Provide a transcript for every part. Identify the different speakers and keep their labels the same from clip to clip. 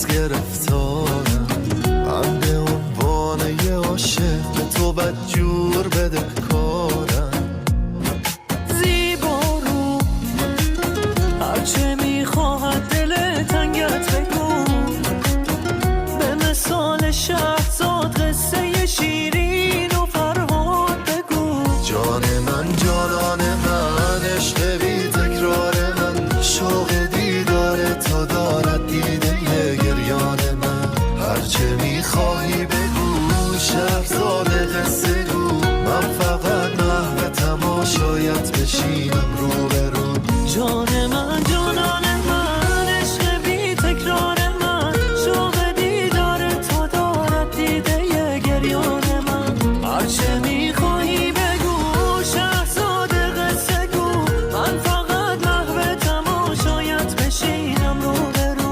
Speaker 1: از گرفتارم، من به عنوان یه عاشق به تو بدجور بده کارم.
Speaker 2: زیبا رو هرچه میخواهد دل تنگت بگو، به مثال شهرزاد قصه شیرین و فرهاد بگو.
Speaker 1: جان من جانان من، عشق بی تکرار من، شوق دیدار تو دارد دیده گریان من. هرچه میخواهی بگو شهرزاد قصه گو، من فقط محو تماشایت بشینم رو به رو.
Speaker 2: جان من جانان من، عشق بی تکرار من، شوق دیدار تو دارد دیده گریان من. هرچه میخواهی بگو شهرزاد قصه گو، من فقط محو تماشایت بشینم رو به رو.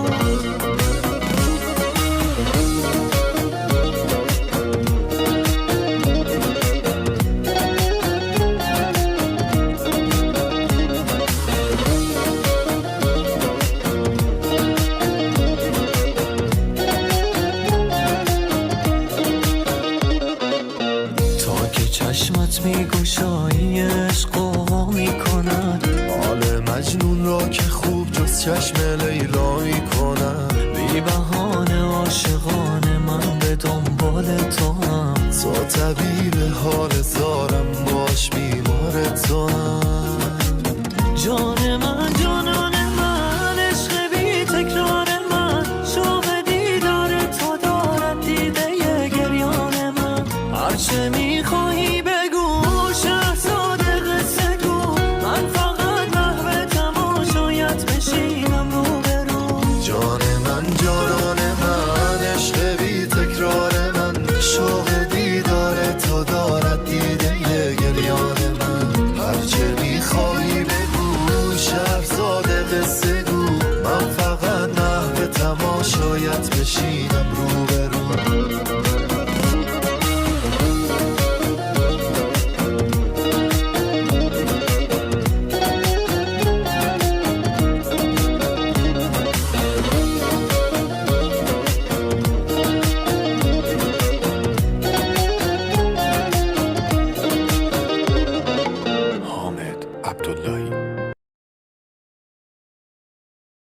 Speaker 2: تا که چشمت میگوشایی عشق قوا میکند،
Speaker 1: حال مجنون را که خوب جز چشم لیلایی کنم.
Speaker 2: بی بهانه عاشقانه من به دنبال تو هم.
Speaker 1: تو طبیب حال زارم، باش بیمار تو هم.
Speaker 2: جان من جانان من، عشق بی تکرار من، شوق دیدار تو دارد دیده گریان من. هرچه میخواهی بگو شهرزاد قصه گو، من فقط محو تماشایت بشینم رو به رو.
Speaker 1: جان من جانان من، عشق بی تکرار من، شوق دیدار تو دارد دیده گریان من. هرچه میخواهی بگو شهرزاد قصه گو، من فقط محو تماشایت بشینم رو